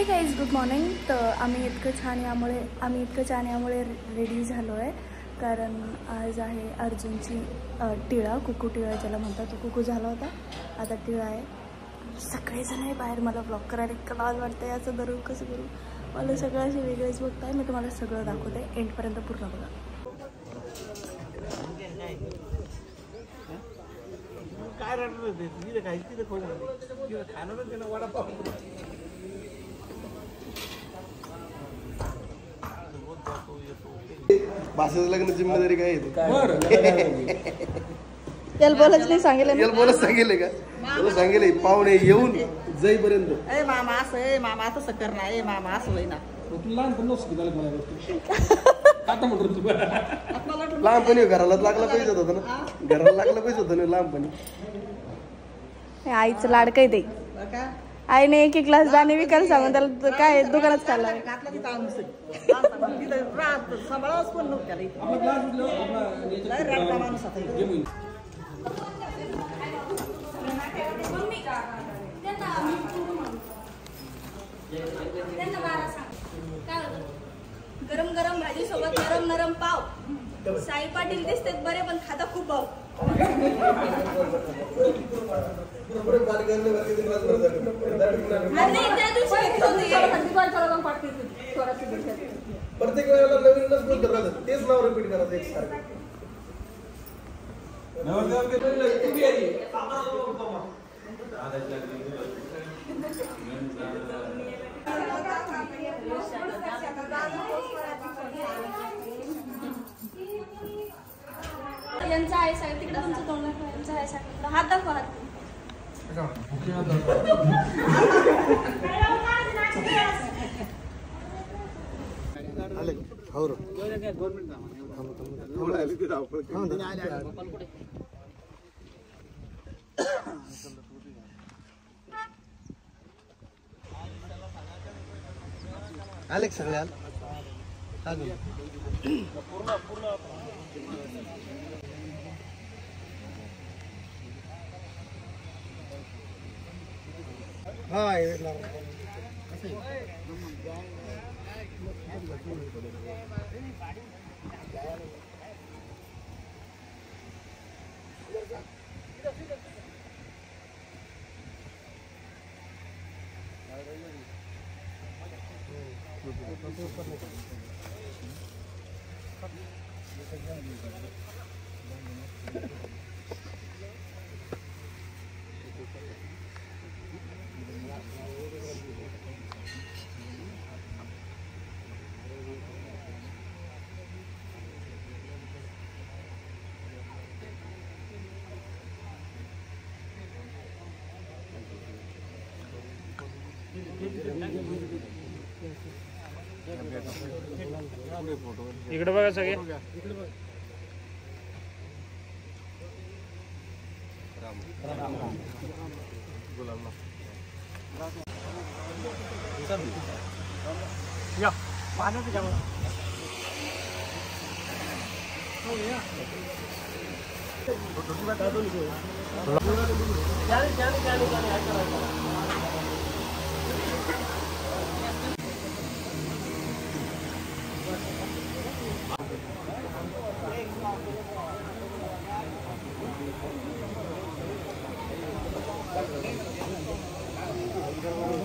हे guys good morning. तर आम्ही इतकं छान यामुळे रेडी झालो आहे कारण आज आहे अर्जुनची टिळा, कुकू टिळा ज्याला म्हणतात. तो कुकू झाला होता, आता टिळा आहे. सगळेजण आहे बाहेर. मला ब्लॉग करायला इतकं लाज वाटतं, याचं धरून कसं करू. मला सगळं असे वेगळेच बघताय. मी तुम्हाला सगळं दाखवते, एंडपर्यंत पूर्ण बघा. काय राहणार तिथे काय तिथे खाऊ खाणार त्याला वडापाव. भाषेचं लग्न जिम्मेदारी काय त्याला बोलायचं नाही सांगितलं. याला बोलत सांगितले का? तुला सांगितले पाहुणे येऊन जाईपर्यंत ए मामा असं आहे, मामा तसं करणार आहे, मामा असं होईना. लहानपणी घराला लागला पाहिजे होता ना, घराला लागला पाहिजे होतं ना लहानपणी. आईचं लाडकं आहे ते. आईने एक ग्लास दाणे विकायला सांगून त्याला काय दुकानात चालला. गरम गरम भाजी सोबत नरम नरम पाव. साई पाटील दिसतात बरे पण खाता खूप भाव. प्रत्येक वेळेला नवीनच बोलत राहतात, तेच नाव रिपीट करायचं एकसारखं. यांचा आहे साहेब तिकडे, तुमचं तोंड दाखवा. यांचा आहे साहेब हात दाखवा. हात आले सगळे इकडे बघा सगळे. या पाण्याचं घ्या.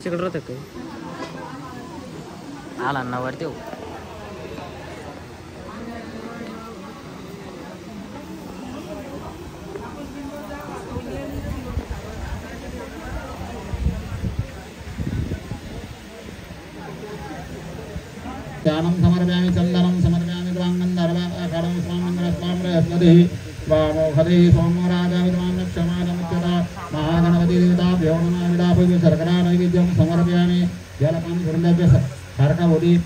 तिकडे राहते काही आला ना वरती. ध्यानं समर्पयामि चन्दनं समर्पयामि द्वाङ्गन्धर्वाकारं स्वामन्द्रस्वां बृहस्पतिः वामोहदे सोमराजाविद्वान् क्षमादमुच्यता महागणपतिदेवताभ्यो नमः. विडाभूमि शर्करा नैवेद्यं समर्पयामि. जलपान फिरून सारखा होती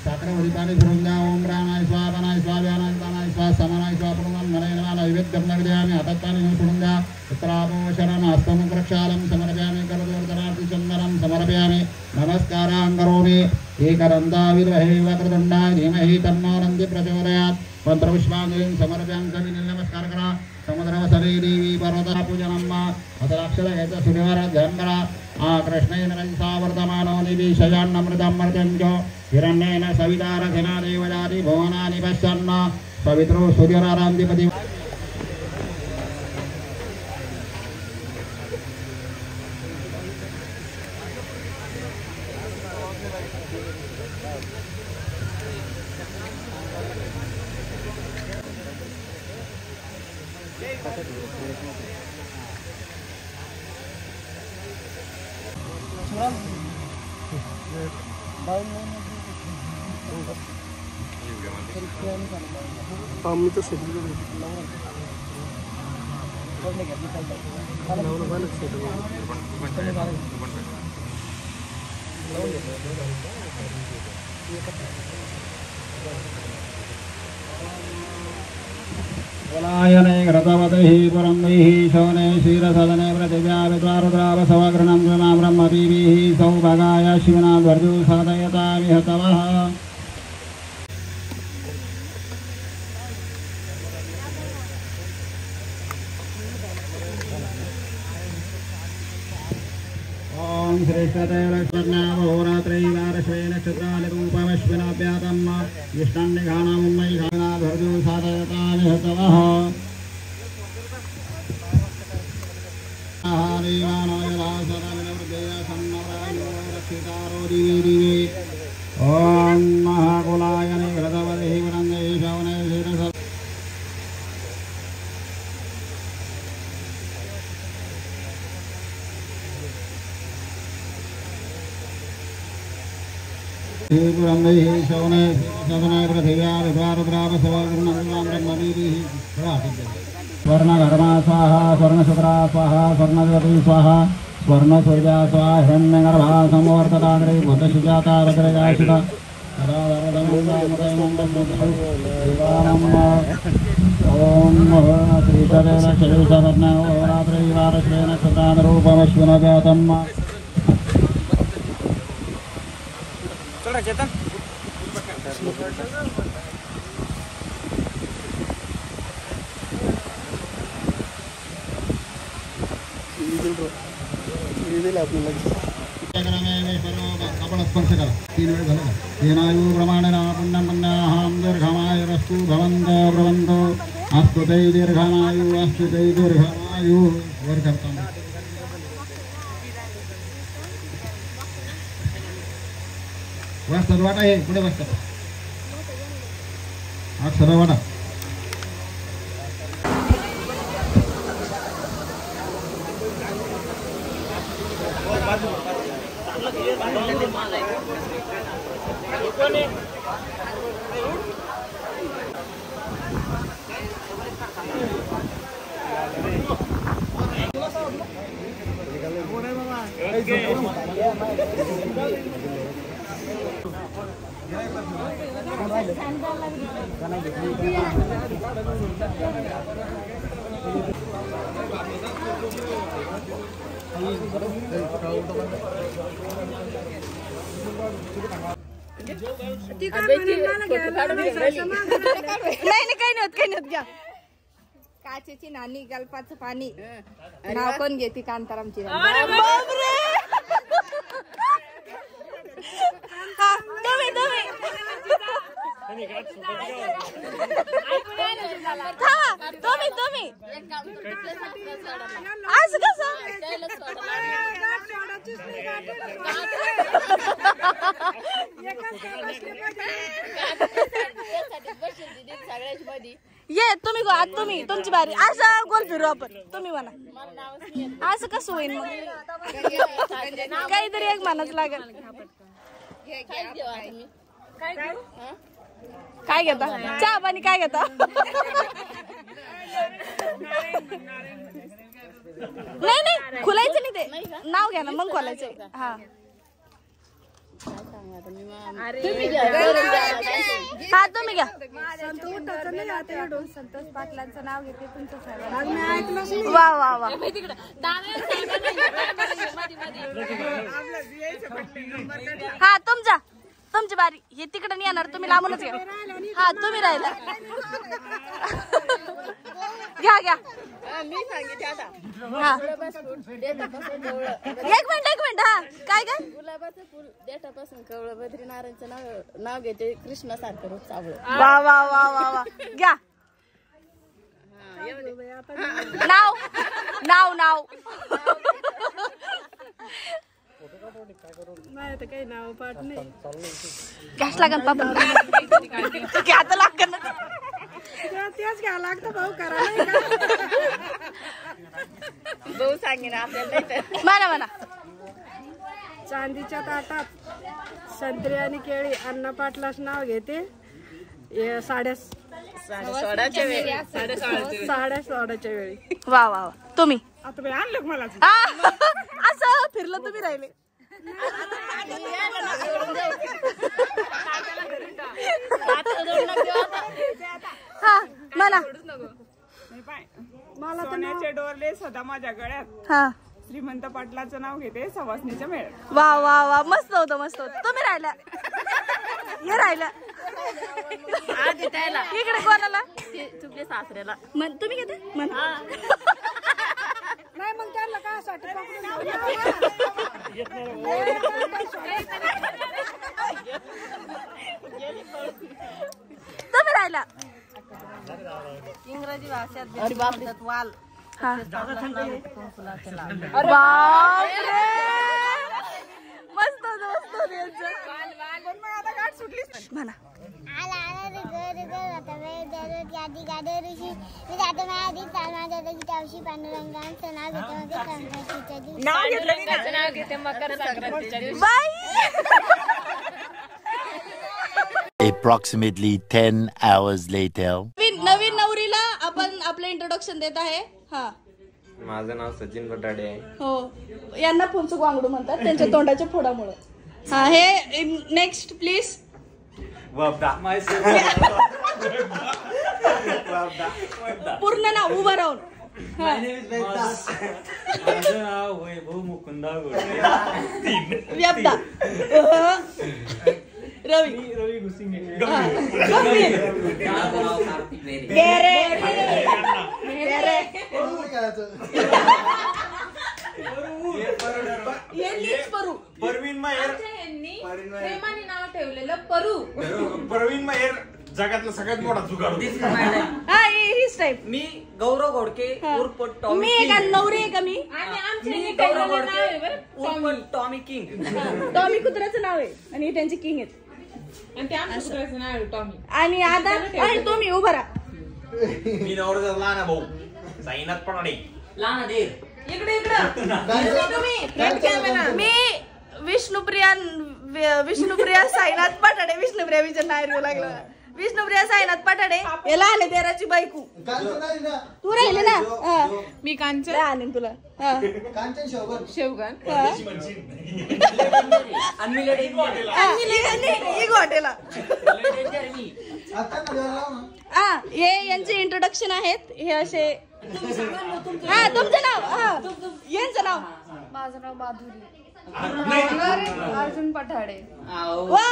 साखर होती पाणी फिरून द्या. ओम रामाय स्वाहा पानाय स्वाहा व्यानाय पानाय स्वाहा समानाय स्वाहा पुरुणां मनाय नमः. नैवेद्यं नैवेद्यामि. हातात पाणी घेऊन सोडून द्या. उत्तरापोषणं हस्तं प्रक्षालं समर्पयामि. करदोर्दनार्थी चन्दनं समर्पयामि. नमस्कारान् करोमि. एकदन्ताविद्महे वक्रतुण्डाय धीमहि तन्नो नन्दी प्रचोदयात्. मंत्रपुष्पांजलिं समर्पयामि. नमस्कार करा. समुद्रवसरे देवी पर्वता पूजनम. आता अक्षर घ्यायचा सूर्यवार ध्यान करा. आकृष्णेन रजसा वर्तमानो दिवि शयान्नमृतं मर्त्यञ्च हिरण्येन सविता रथिना देवजाति भुवनानि पश्यन् पवित्रो सूर्यरारान्तिपति आम्ही तर सेट वलायने घृतवदैः पुरंदैः शौने क्षीरसदने पृथिव्या विद्वारुद्रावसवघृणं कृणां ब्रह्मपीभिः सौभगाय शिवनाद्वर्जु साधयतामिह तवः ॐ श्रेष्ठते लक्ष्मणावहोरात्रै वारश्वे नक्षत्राणि रूपमश्विनाभ्यातम् विष्णन्निघानामुन्मयि घानाध्वर्जु साधयतामिह तवः ॐ महाकुलायने घृतवदैः पुरंदैः शौने क्षीरसदने पुरंदैः शौने सदने पृथिव्या विद्वारुद्रावसवघृणं ब्रह्मपीभिः स्वर्णघर्मा स्वाहा स्वर्णशुक्रा स्वाहा स्वर्णज्योति स्वाहा स्वर्णसूर्या स्वाहा हिरण्यगर्भा संवर्तताग्रे बुद्धसुजाता भद्रजाशिता ॐ श्रीशैलशैलसवर्णहोरात्रै वारश्वे नक्षत्रानुरूपमश्विनव्यातम् स्पर्श करा 3 वेळ झाला तेनायु प्रमाणेन पुण्यं पुण्याहं दीर्घमायुरस्तु भवन्तो ब्रवन्तो अस्तु ते दीर्घमायु अस्तु ते दीर्घमायु वर करता वाजतात वाटा हे पुढे वाजतात आठ सरा वाटा काही घ्या काचेची नाणी गल्पाचं पाणी नाव कोण घेते कांतारामची तुम्ही आज कसं ये तुम्ही तुमची बारी असं गोल फिरू आपण तुम्ही म्हणा असं कसं होईल मग काहीतरी एक म्हणाच लागेल काय घेता चहा पाणी काय घेता नाही खुलायचं नाही ते नाव घ्या ना मग खोलायचं हा हा तुम्ही घ्या संतोष पाटलांचं नाव घेते तुमचं वा वा वा हा तुमचा तुमची बारी. हे तिकडे नाही येणार, तुम्ही लांबूनच घ्या. हा तुम्ही राहिला. घ्या घ्या. मी सांगितले आता हा एक मिनिट. हा काय काय? गुलाबाचं फुल देठापासून कवळं बद्रीनारायणचं नाव घेते कृष्णासारखं रोज चावलं. वा वा वा वा वा. घ्या नाव नाव नाव. नाही तर काही नाव पाठ नाही. गॅस लागन पापा. घ्या तर लागन. तेच घ्यावं लागतं भाऊ करा नाही का. भाऊ सांगेन आपल्याला म्हणा म्हणा. चांदीच्या ताटात संत्री आणि केळी अण्णा पाटलाच नाव घेते. साडेसोळाच्या वेळी साडेसोळाच्या वेळी. वा वा वा. तुम्ही आता बाई आणलं का मला. असं फिरलं तुम्ही राहिले. हा म्हणा. मला सोन्याचे डोरले सदा माझ्या गळ्यात. हा श्रीमंत पाटलाचं नाव घेते सवासणीच्या मेळ्यात. वा वा वा. मस्त होतं मस्त होतं. तुम्ही राहिला. हे राहिला इकडे कोणाला. तुझ्या सासऱ्याला तुम्ही घेते म्हणा. नाही मग त्यांना काय साठी तुम्ही राहिला. इंग्रजी भाषेत वाल. हा बापरे मस्त होतं मस्त होतं यांचं. म्हणा. नाव घेते मकर संक्रांतीच्या दिवशी. बाई. Approximately 10 hours later. नवीन नवरीला आपण आपलं इंट्रोडक्शन देत आहे. हा माझं नाव सचिन बटाडे आहे. हो यांना फुंचूक वांगडू म्हणतात त्यांच्या तोंडाच्या फोडामुळे. हा हे नेक्स्ट प्लीज. पूर्ण नाव उभं राहून. माझं नाव वैभव मुकुंदा व्यब्दा. रवी घुसिंगे. परवीन माहेर. प्रेमाने नाव ठेवलेलं परू. परवीन माहेर जगातला सगळ्यात मोठा जुगार. हा हीच टाईप. मी गौरव घोडके उर्फ टॉमी मी एक नवरी आहे का मी. आणि आमच्या इथे ठेवलेलं नाव आहे बरं उर्फ टॉमी किंग. टॉमी कुत्र्याचं नाव आहे आणि हे त्यांचे किंग आहेत. आणि ते आमच्या कुत्र्याचं नाव आहे टॉमी. आणि आता आणि तुम्ही उभा राहा. मी नवऱ्याचा लहान भाऊ साईनाथ पडाडे. लहान देर इकडे मी विष्णुप्रिया साईनाथ पाटाडे. विष्णुप्रिया विजय नायर येऊ लागलं. विष्णुप्रिया साईनाथ पाटाडे याला आले देराची बायको. तू राहिले ना. मी कांचन आणेन तुला. शेवगण. हॉटेला. हा हे यांचे इंट्रोडक्शन आहेत. हे असे. हा तुमचं नाव. हा यांचं नाव. माझं नाव माधुरी. अर्जुन पठाडे. वा